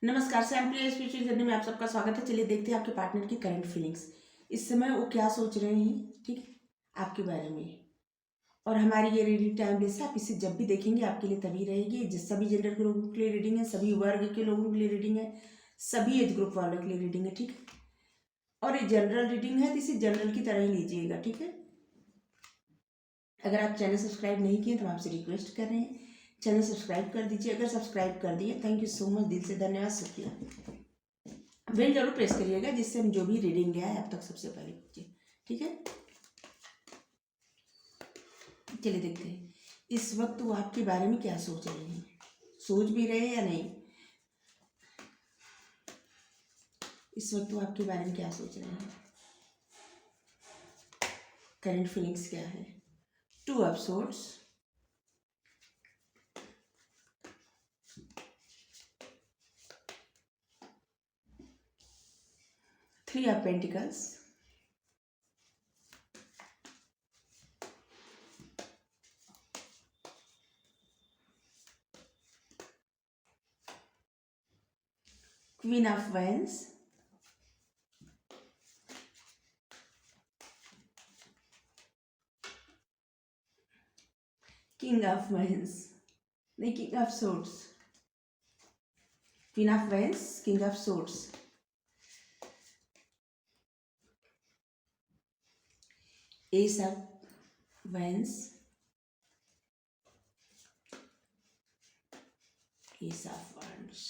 नमस्कार, सैम्पली spiritual journey में आप सबका स्वागत है। चलिए देखते हैं आपके पार्टनर की करंट फीलिंग्स। इस समय वो क्या सोच रहे हैं, ठीक है, आपके बारे में। और हमारी ये रीडिंग टाइमलेस है, आप इसे जब भी देखेंगे आपके लिए तभी रहेगी। जिस सभी जेंडर के लोगों के लिए रीडिंग है, सभी वर्ग के लोगों के लिए रीडिंग है, सभी एज ग्रुप वालों के लिए रीडिंग है, ठीक है। और ये जनरल रीडिंग है तो इसे जनरल की तरह ही लीजिएगा, ठीक है। अगर आप चैनल सब्सक्राइब नहीं किए तो हम आपसे रिक्वेस्ट कर रहे हैं चैनल सब्सक्राइब कर दीजिए। अगर सब्सक्राइब कर दिए, थैंक यू सो मच, दिल से धन्यवाद, शुक्रिया। बेल जरूर प्रेस करिएगा जिससे हम जो भी रीडिंग गया है आप तक सबसे पहले पहुंचे, ठीक है। चलिए देखते हैं इस वक्त वो आपके बारे में क्या सोच रहे हैं, सोच भी रहे हैं या नहीं। इस वक्त वो आपके बारे में क्या सोच रहे हैं, करंट फीलिंग्स क्या है। Two of swords, three of pentacles, queen of wands, king of wands, नहीं king of swords, queen of wands, king of swords, ace of wands, ace of wands,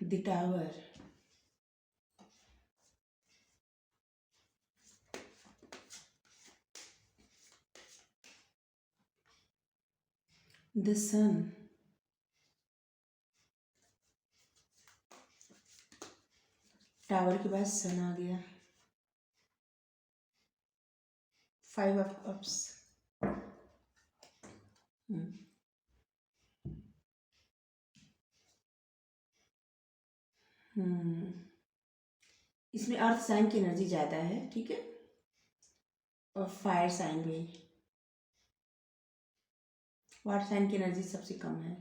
the tower, the sun, tower के बाद सन आ गया, five of cups. इसमें अर्थ sign की energy ज़्यादा है, ठीक है, और फायर साइन भी। वाटर साइन की एनर्जी सबसे कम है,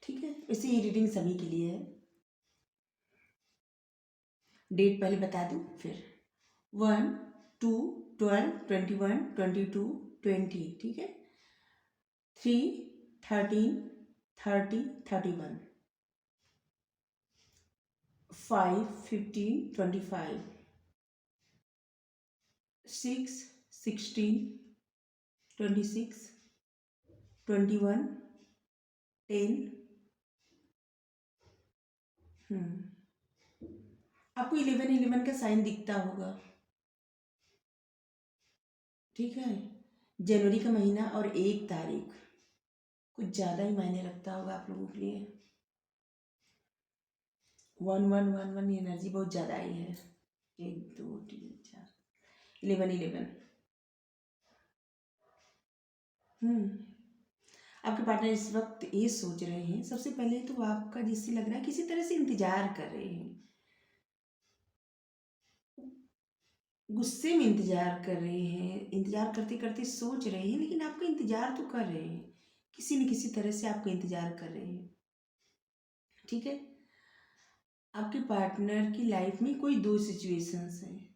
ठीक है। वैसे ये रीडिंग सभी के लिए है। डेट पहले बता दूँ फिर 1, 2, 12, 21, 22, 20, ठीक है। 3, 13, 30, 31, 5, 15, 25, 6, 16, 26, 21, 10। आपको 11 का साइन दिखता होगा, ठीक है। जनवरी का महीना और 1 तारीख कुछ ज़्यादा ही मायने रखता होगा आप लोगों के लिए। 1111 एनर्जी बहुत ज़्यादा आई है। 1 2 3 4 11 आपके पार्टनर इस वक्त ये सोच रहे हैं, सबसे पहले तो आपका जिससे लग रहा है किसी तरह से इंतजार कर रहे हैं, गुस्से में इंतजार कर रहे हैं, इंतजार करते करते सोच रहे हैं, लेकिन आपका इंतजार तो कर रहे हैं, किसी न किसी तरह से आपका इंतजार कर रहे हैं, ठीक है। आपके पार्टनर की लाइफ में कोई दो सिचुएशंस हैं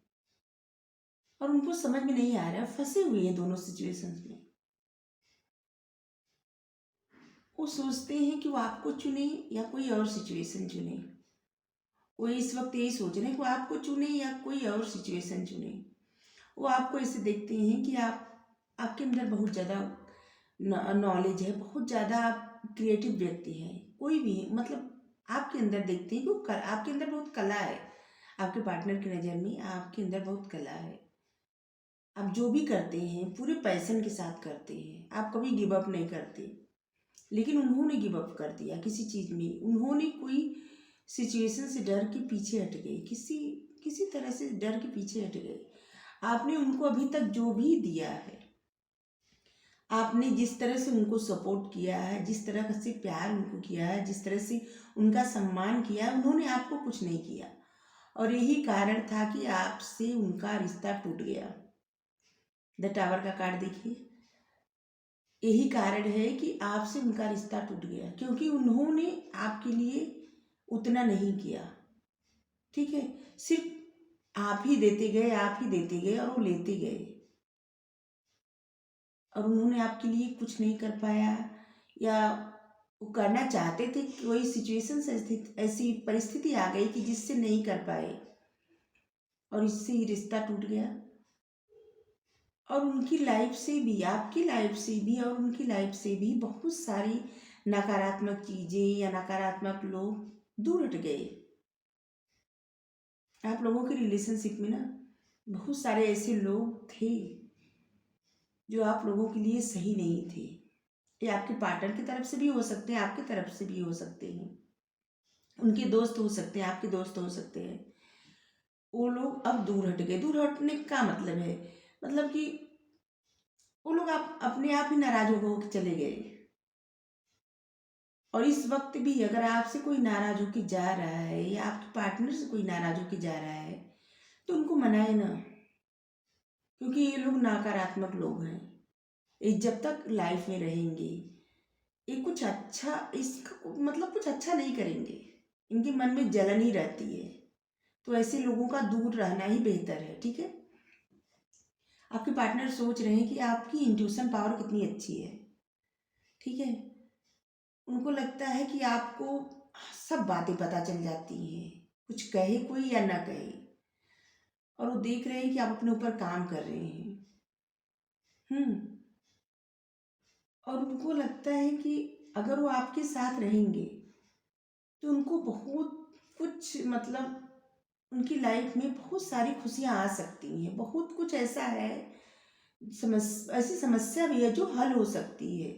और उनको समझ में नहीं आ रहा है, फंसे हुए हैं दोनों सिचुएशंस में। वो सोचते हैं कि वो आपको चुने या कोई और सिचुएशन चुने। वो इस वक्त यही सोच रहे हैं कि वो आपको चुने या कोई और सिचुएशन चुने। वो आपको ऐसे देखते हैं कि आपके अंदर बहुत ज़्यादा नॉलेज है, बहुत ज़्यादा आप क्रिएटिव व्यक्ति हैं, कोई भी मतलब आपके अंदर देखते हैं कि आपके अंदर बहुत कला है। आपके पार्टनर की नज़र में आपके अंदर बहुत कला है। आप जो भी करते हैं पूरे पैशन के साथ करते हैं, आप कभी गिव अप नहीं करते। लेकिन उन्होंने गिव अप कर दिया किसी चीज़ में, उन्होंने कोई सिचुएशन से डर के पीछे हट गए, किसी किसी तरह से डर के पीछे हट गए। आपने उनको अभी तक जो भी दिया है, आपने जिस तरह से उनको सपोर्ट किया है, जिस तरह से प्यार उनको किया है, जिस तरह से उनका सम्मान किया है, उन्होंने आपको कुछ नहीं किया। और यही कारण था कि आपसे उनका रिश्ता टूट गया। द टावर का कार्ड देखिए, यही कारण है कि आपसे उनका रिश्ता टूट गया, क्योंकि उन्होंने आपके लिए उतना नहीं किया। ठीक है, सिर्फ आप ही देते गए, आप ही देते गए और वो लेते गए, और उन्होंने आपके लिए कुछ नहीं कर पाया, या वो करना चाहते थे, कोई सिचुएशन ऐसी परिस्थिति आ गई कि जिससे नहीं कर पाए, और इससे ही रिश्ता टूट गया। और उनकी लाइफ से भी, आपकी लाइफ से भी और उनकी लाइफ से भी बहुत सारी नकारात्मक चीज़ें या नकारात्मक लोग दूर हट गए। आप लोगों के रिलेशनशिप में ना बहुत सारे ऐसे लोग थे जो आप लोगों के लिए सही नहीं थे। ये आपके पार्टनर की तरफ से भी हो सकते हैं, आपकी तरफ से भी हो सकते हैं, उनके दोस्त हो सकते हैं, आपके दोस्त हो सकते हैं। वो लोग अब दूर हट गए। दूर हटने का मतलब है, मतलब कि वो लोग आप अपने आप ही नाराज हो के चले गए। और इस वक्त भी अगर आपसे कोई नाराज होके जा रहा है या आपके पार्टनर से कोई नाराज होके जा रहा है तो उनको मनाए ना, क्योंकि ये लोग नकारात्मक लोग हैं। ये जब तक लाइफ में रहेंगे ये कुछ अच्छा, इसका मतलब कुछ अच्छा नहीं करेंगे, इनके मन में जलन ही रहती है। तो ऐसे लोगों का दूर रहना ही बेहतर है। ठीक है, आपके पार्टनर सोच रहे हैं कि आपकी इंट्यूशन पावर कितनी अच्छी है। ठीक है, उनको लगता है कि आपको सब बातें पता चल जाती हैं, कुछ कहे कोई या ना कहे, और वो देख रहे हैं कि आप अपने ऊपर काम कर रहे हैं। हम्म और उनको लगता है कि अगर वो आपके साथ रहेंगे तो उनको बहुत कुछ, मतलब उनकी लाइफ में बहुत सारी खुशियाँ आ सकती हैं। बहुत कुछ ऐसा है, ऐसी समस्या भी है जो हल हो सकती है,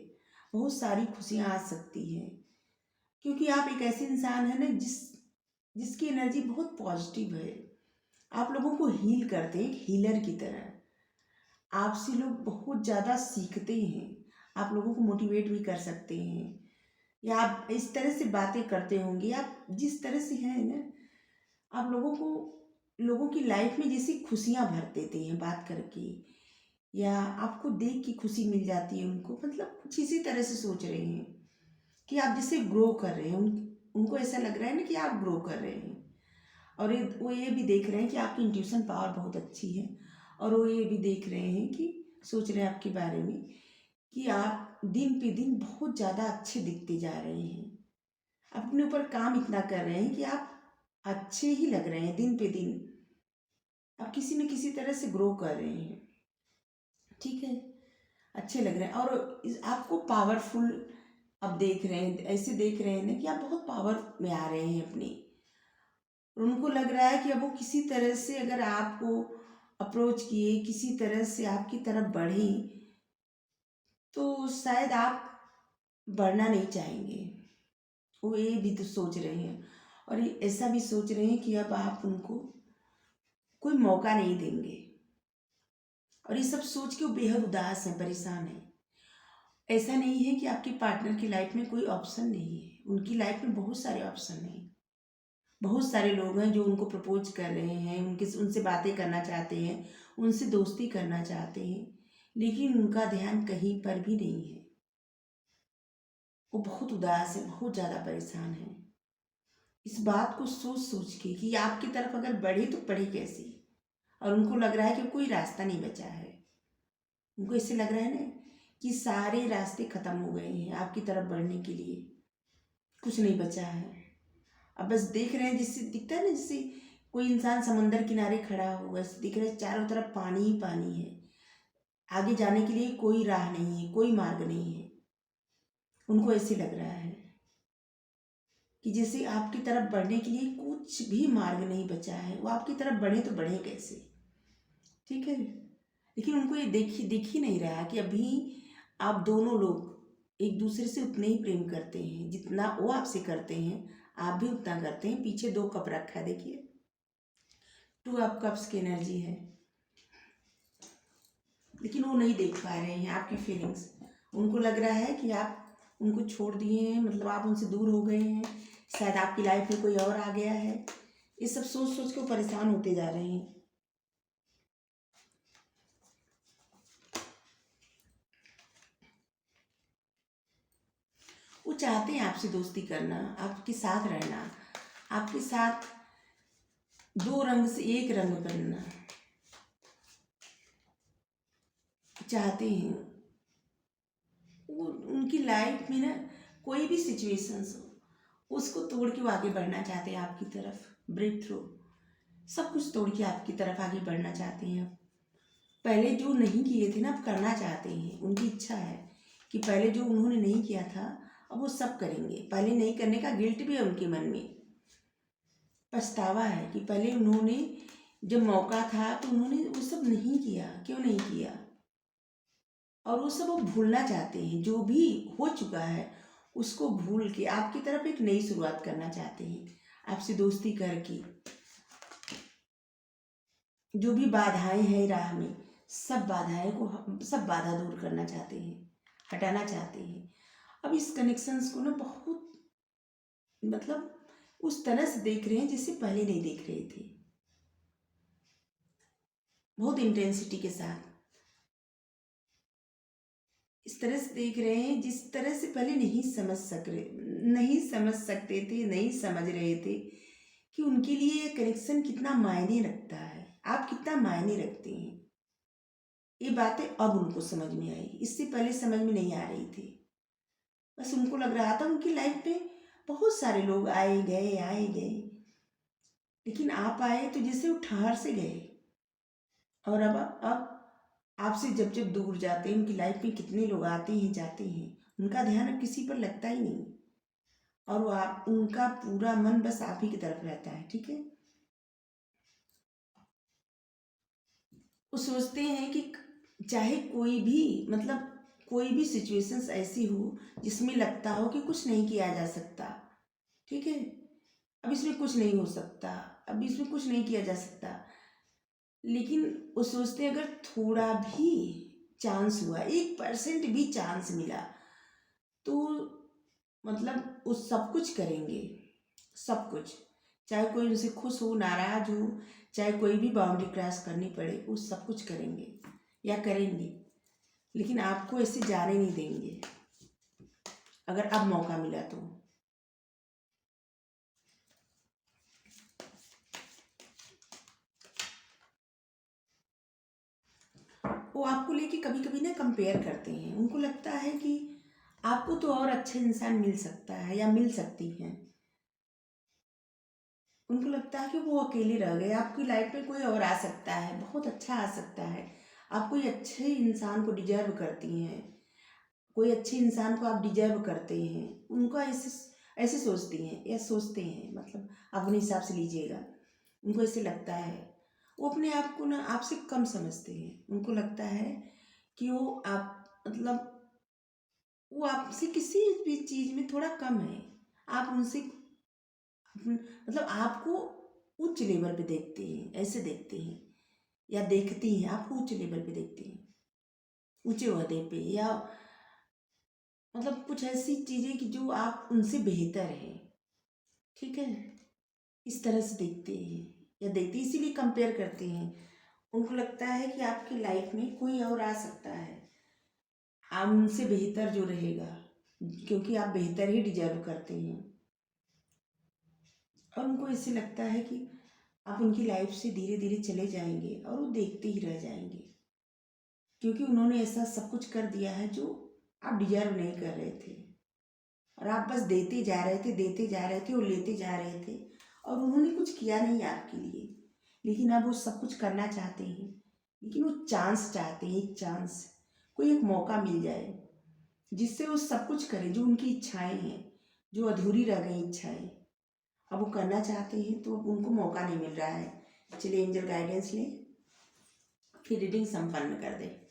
बहुत सारी खुशियाँ आ सकती हैं, क्योंकि आप एक ऐसे इंसान है ना जिसकी एनर्जी बहुत पॉजिटिव है। आप लोगों को हील करते हैं, एक हीलर की तरह। आपसे लोग बहुत ज़्यादा सीखते हैं, आप लोगों को मोटिवेट भी कर सकते हैं, या आप इस तरह से बातें करते होंगे, आप जिस तरह से हैं ना, आप लोगों को, लोगों की लाइफ में जैसी खुशियाँ भर देते हैं बात करके, या आपको देख के खुशी मिल जाती है उनको। मतलब कुछ इसी तरह से सोच रहे हैं कि आप जैसे ग्रो कर रहे हैं, उनको ऐसा लग रहा है ना कि आप ग्रो कर रहे हैं। और वो ये भी देख रहे हैं कि आपकी इंट्यूशन पावर बहुत अच्छी है, और वो ये भी देख रहे हैं कि, सोच रहे हैं आपके बारे में कि आप दिन पे दिन बहुत ज़्यादा अच्छे दिखते जा रहे हैं। आप अपने ऊपर काम इतना कर रहे हैं कि आप अच्छे ही लग रहे हैं, दिन पे दिन आप किसी न किसी तरह से ग्रो कर रहे हैं। ठीक है, अच्छे लग रहे हैं, और आपको पावरफुल अब देख रहे हैं, ऐसे देख रहे हैं ना कि आप बहुत पावर में आ रहे हैं अपनी। और उनको लग रहा है कि अब वो किसी तरह से अगर आपको अप्रोच किए, किसी तरह से आपकी तरफ बढ़े, तो शायद आप बढ़ना नहीं चाहेंगे। वो ये भी तो सोच रहे हैं, और ये ऐसा भी सोच रहे हैं कि अब आप उनको कोई मौका नहीं देंगे। और ये सब सोच के वो बेहद उदास हैं, परेशान हैं। ऐसा नहीं है कि आपके पार्टनर की लाइफ में कोई ऑप्शन नहीं है, उनकी लाइफ में बहुत सारे ऑप्शन हैं। बहुत सारे लोग हैं जो उनको प्रपोज कर रहे हैं, उनसे बातें करना चाहते हैं, उनसे दोस्ती करना चाहते हैं, लेकिन उनका ध्यान कहीं पर भी नहीं है। वो बहुत उदास है, बहुत ज़्यादा परेशान है, इस बात को सोच सोच के कि आपकी तरफ अगर बढ़े तो बढ़े कैसे। और उनको लग रहा है कि कोई रास्ता नहीं बचा है। उनको इससे लग रहा है ना कि सारे रास्ते ख़त्म हो गए हैं, आपकी तरफ बढ़ने के लिए कुछ नहीं बचा है। अब बस देख रहे हैं, जिससे दिखता है ना, जैसे कोई इंसान समंदर किनारे खड़ा हुआ है, दिख रहा है चारों तरफ पानी ही पानी है, आगे जाने के लिए कोई राह नहीं है, कोई मार्ग नहीं है। उनको ऐसे लग रहा है कि जैसे आपकी तरफ बढ़ने के लिए कुछ भी मार्ग नहीं बचा है, वो आपकी तरफ बढ़े तो बढ़े कैसे। ठीक है, लेकिन उनको ये दिख ही नहीं रहा कि अभी आप दोनों लोग एक दूसरे से उतने ही प्रेम करते हैं जितना वो आपसे करते हैं, आप भी उतना करते हैं। पीछे 2 कप रखा है, देखिए 2 ऑफ कप्स की एनर्जी है, लेकिन वो नहीं देख पा रहे हैं आपकी फीलिंग्स। उनको लग रहा है कि आप उनको छोड़ दिए हैं, मतलब आप उनसे दूर हो गए हैं, शायद आपकी लाइफ में कोई और आ गया है। ये सब सोच सोच के वो परेशान होते जा रहे हैं। वो चाहते हैं आपसे दोस्ती करना, आपके साथ रहना, आपके साथ दो रंग से एक रंग बनना चाहते हैं। वो उनकी लाइफ में ना कोई भी सिचुएशंस हो उसको तोड़ के वो आगे बढ़ना चाहते हैं आपकी तरफ, ब्रेक थ्रू सब कुछ तोड़ के आपकी तरफ आगे बढ़ना चाहते हैं। अब पहले जो नहीं किए थे ना अब करना चाहते हैं। उनकी इच्छा है कि पहले जो उन्होंने नहीं किया था अब वो सब करेंगे। पहले नहीं करने का गिल्ट भी है उनके मन में, पछतावा है कि पहले उन्होंने जब मौका था तो उन्होंने वो सब नहीं किया, क्यों नहीं किया। और वो सब वो भूलना चाहते हैं, जो भी हो चुका है उसको भूल के आपकी तरफ एक नई शुरुआत करना चाहते हैं। आपसे दोस्ती करके जो भी बाधाएं हैं राह में, सब बाधाएं को सब बाधा दूर करना चाहते हैं, हटाना चाहते हैं। अब इस कनेक्शंस को ना बहुत मतलब उस तरह से देख रहे हैं जिससे पहले नहीं देख रहे थे, बहुत इंटेंसिटी के साथ इस तरह से देख रहे हैं जिस तरह से पहले नहीं समझ सकते थे, नहीं समझ रहे थे कि उनके लिए ये कनेक्शन कितना मायने रखता है, आप कितना मायने रखते हैं। ये बातें अब उनको समझ में आई, इससे पहले समझ में नहीं आ रही थी। बस उनको लग रहा था उनकी लाइफ में बहुत सारे लोग आए गए, लेकिन आप आए तो जैसे वो ठहर से गए। और अब आपसे जब जब दूर जाते हैं, उनकी लाइफ में कितने लोग आते हैं जाते हैं, उनका ध्यान अब किसी पर लगता ही नहीं। और वो आप उनका पूरा मन बस आप ही की तरफ रहता है। ठीक है, वो सोचते हैं कि चाहे कोई भी मतलब कोई भी सिचुएशंस ऐसी हो जिसमें लगता हो कि कुछ नहीं किया जा सकता, ठीक है, अब इसमें कुछ नहीं हो सकता, अब इसमें कुछ नहीं किया जा सकता, लेकिन वो सोचते हैं अगर थोड़ा भी चांस हुआ, 1% भी चांस मिला तो मतलब वो सब कुछ करेंगे, सब कुछ, चाहे कोई उनसे खुश हो नाराज हो, चाहे कोई भी बाउंड्री क्रॉस करनी पड़े, वो सब कुछ करेंगे या करेंगे, लेकिन आपको ऐसे जाने नहीं देंगे अगर अब मौका मिला तो। वो आपको लेके कभी कभी ना कंपेयर करते हैं, उनको लगता है कि आपको तो और अच्छा इंसान मिल सकता है या मिल सकती है। उनको लगता है कि वो अकेले रह गए, आपकी लाइफ में कोई और आ सकता है, बहुत अच्छा आ सकता है, आप कोई अच्छे इंसान को डिजर्व करती हैं, कोई अच्छे इंसान को आप डिजर्व करते हैं। उनको ऐसे ऐसे सोचती हैं या सोचते हैं, मतलब अपने हिसाब से लीजिएगा, उनको ऐसे लगता है। वो अपने आप को ना आपसे कम समझते हैं, उनको लगता है कि वो आप मतलब वो आपसे किसी भी चीज़ में थोड़ा कम है। आप उनसे मतलब आपको उच्च लेवल पे देखते हैं, ऐसे देखते हैं या देखती हैं, आपको उच्च लेवल पे देखते हैं, ऊंचे ओहदे पे, या मतलब कुछ ऐसी चीज़ें कि जो आप उनसे बेहतर हैं। ठीक है, इस तरह से देखते हैं या देखते इसीलिए कंपेयर करते हैं। उनको लगता है कि आपकी लाइफ में कोई और आ सकता है, आप उनसे बेहतर जो रहेगा, क्योंकि आप बेहतर ही डिजर्व करते हैं। और उनको ऐसे लगता है कि आप उनकी लाइफ से धीरे धीरे चले जाएंगे और वो देखते ही रह जाएंगे, क्योंकि उन्होंने ऐसा सब कुछ कर दिया है जो आप डिजर्व नहीं कर रहे थे, और आप बस देते जा रहे थे, देते जा रहे थे और लेते जा रहे थे, और उन्होंने कुछ किया नहीं आपके लिए। लेकिन अब वो सब कुछ करना चाहते हैं, लेकिन वो चांस चाहते हैं, एक चांस, कोई एक मौका मिल जाए जिससे वो सब कुछ करें जो उनकी इच्छाएं हैं, जो अधूरी रह गई इच्छाएं, अब वो करना चाहते हैं तो अब उनको मौका नहीं मिल रहा है। चलिए एंजल गाइडेंस लें, फिर रीडिंग संपन्न कर दें।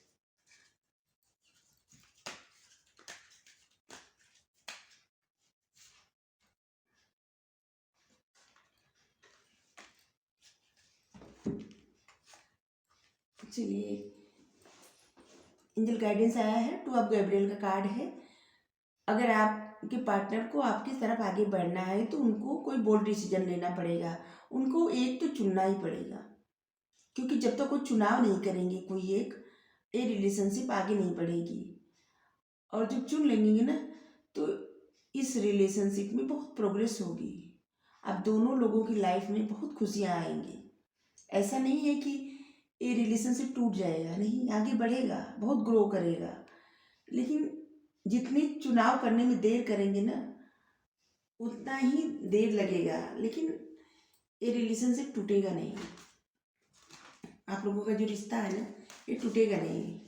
चलिए, एंजल गाइडेंस आया है, 2 ऑफ गैब्रियल का कार्ड है। अगर आपके पार्टनर को आपकी तरफ आगे बढ़ना है तो उनको कोई बोल्ड डिसीजन लेना पड़ेगा, उनको एक तो चुनना ही पड़ेगा, क्योंकि जब तक वो चुनाव नहीं करेंगे कोई एक, ये रिलेशनशिप आगे नहीं बढ़ेगी। और जब चुन लेंगे ना तो इस रिलेशनशिप में बहुत प्रोग्रेस होगी। आप दोनों लोगों की लाइफ में बहुत खुशियाँ आएंगी। ऐसा नहीं है कि ये रिलेशनशिप टूट जाएगा, नहीं, आगे बढ़ेगा, बहुत ग्रो करेगा। लेकिन जितनी चुनाव करने में देर करेंगे ना, उतना ही देर लगेगा, लेकिन ये रिलेशनशिप टूटेगा नहीं। आप लोगों का जो रिश्ता है ना, ये टूटेगा नहीं।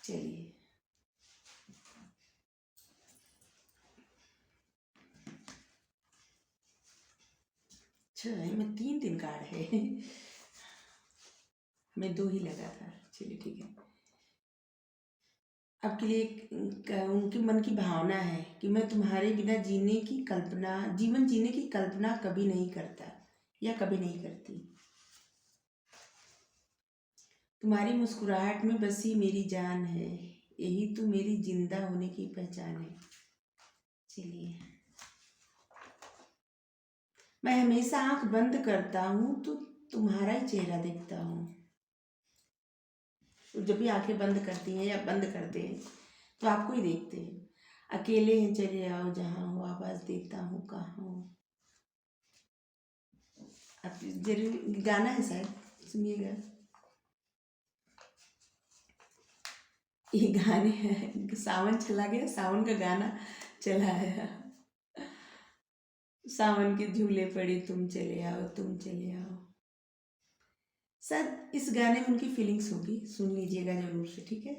चलिए, अच्छा है, मैं 3 कार्ड है मैं 2 ही लगा था। चलिए ठीक है। आपके लिए उनके मन की भावना है कि मैं तुम्हारे बिना जीवन जीने की कल्पना कभी नहीं करता या कभी नहीं करती। तुम्हारी मुस्कुराहट में बसी मेरी जान है, यही तो मेरी जिंदा होने की पहचान है। चलिए, मैं हमेशा आंख बंद करता हूँ तो तुम्हारा ही चेहरा देखता हूँ। जब भी आंखें बंद करती हैं या बंद करते हैं तो आपको ही देखते हैं। अकेले हैं चले आओ जहाँ हो, आवाज़ देता हूँ कहाँ हो। आप जरूर गाना है शायद, सुनिएगा। ये गाने हैं, सावन चला गया, सावन का गाना चला है। सावन के झूले पड़े तुम चले आओ, तुम चले आओ। शायद इस गाने में उनकी फीलिंग्स होगी, सुन लीजिएगा जरूर से, ठीक है।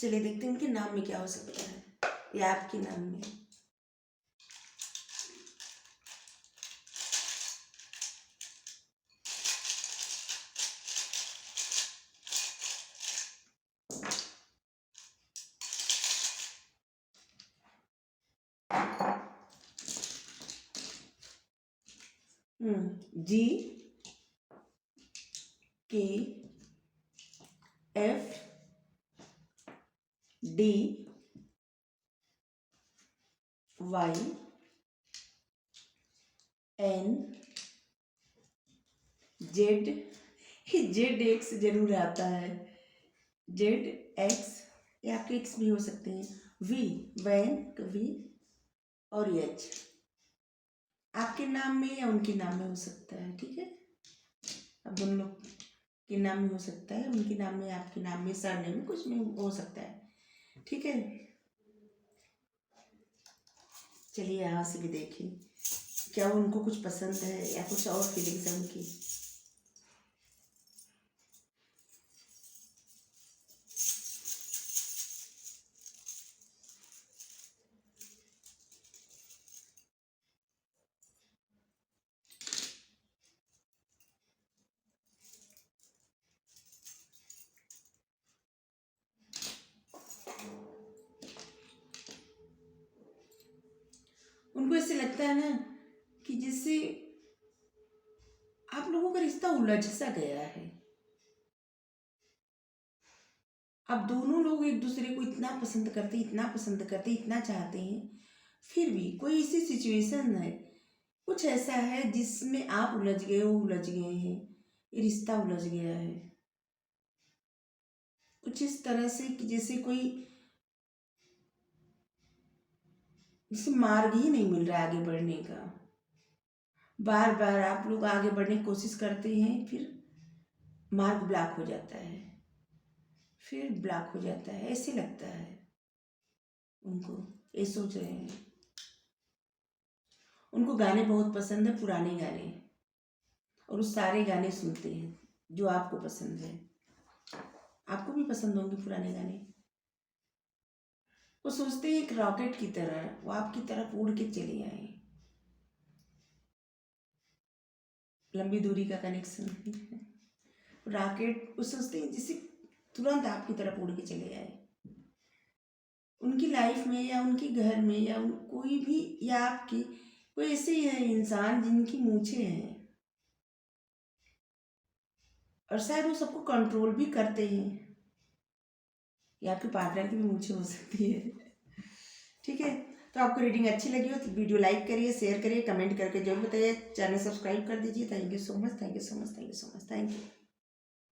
चलिए देखते हैं उनके नाम में क्या हो सकता है या आपके नाम में। G K F D Y N Z, Z x जरूर आता है। जेड एक्स, या आपके एक्स भी हो सकते हैं। वी, वैन, वी और एच आपके नाम में या उनके नाम में हो सकता है, ठीक है। अब दोनों लोग के नाम में हो सकता है, उनके नाम में, आपके नाम में, सरनेम में, कुछ में हो सकता है, ठीक है। चलिए यहाँ से भी देखें क्या उनको कुछ पसंद है या कुछ और फीलिंग्स है उनकी। उनको ऐसे लगता है ना कि जैसे आप लोगों का रिश्ता उलझ सा गया है। अब दोनों लोग एक दूसरे को इतना पसंद करते, इतना पसंद करते, इतना चाहते हैं, फिर भी कोई ऐसी सिचुएशन है, कुछ ऐसा है जिसमें आप उलझ गए हो, उलझ गए हैं, ये रिश्ता उलझ गया है। कुछ इस तरह से कि जैसे कोई, जैसे मार्ग ही नहीं मिल रहा है आगे बढ़ने का। बार बार आप लोग आगे बढ़ने की कोशिश करते हैं, फिर मार्ग ब्लॉक हो जाता है, फिर ब्लॉक हो जाता है, ऐसे लगता है उनको। ये सोच रहे हैं, उनको गाने बहुत पसंद है, पुराने गाने, और वो सारे गाने सुनते हैं जो आपको पसंद है। आपको भी पसंद होंगे पुराने गाने। वो सोचते हैं एक रॉकेट की तरह वो आपकी तरफ उड़ के चले आए, लंबी दूरी का कनेक्शन। रॉकेट वो सोचते हैं जिसे तुरंत आपकी तरफ उड़ के चले आए। उनकी लाइफ में या उनके घर में या कोई भी, या आपकी कोई ऐसे ही है इंसान जिनकी मूछें हैं, और शायद वो सबको कंट्रोल भी करते हैं, या आपके पार्टनर की भी मूछें हो सकती है, ठीक है। तो आपको रीडिंग अच्छी लगी हो तो वीडियो लाइक करिए, शेयर करिए, कमेंट करके जरूर बताइए, चैनल सब्सक्राइब कर दीजिए। Thank you so much, thank you so much, thank you so much, thank you.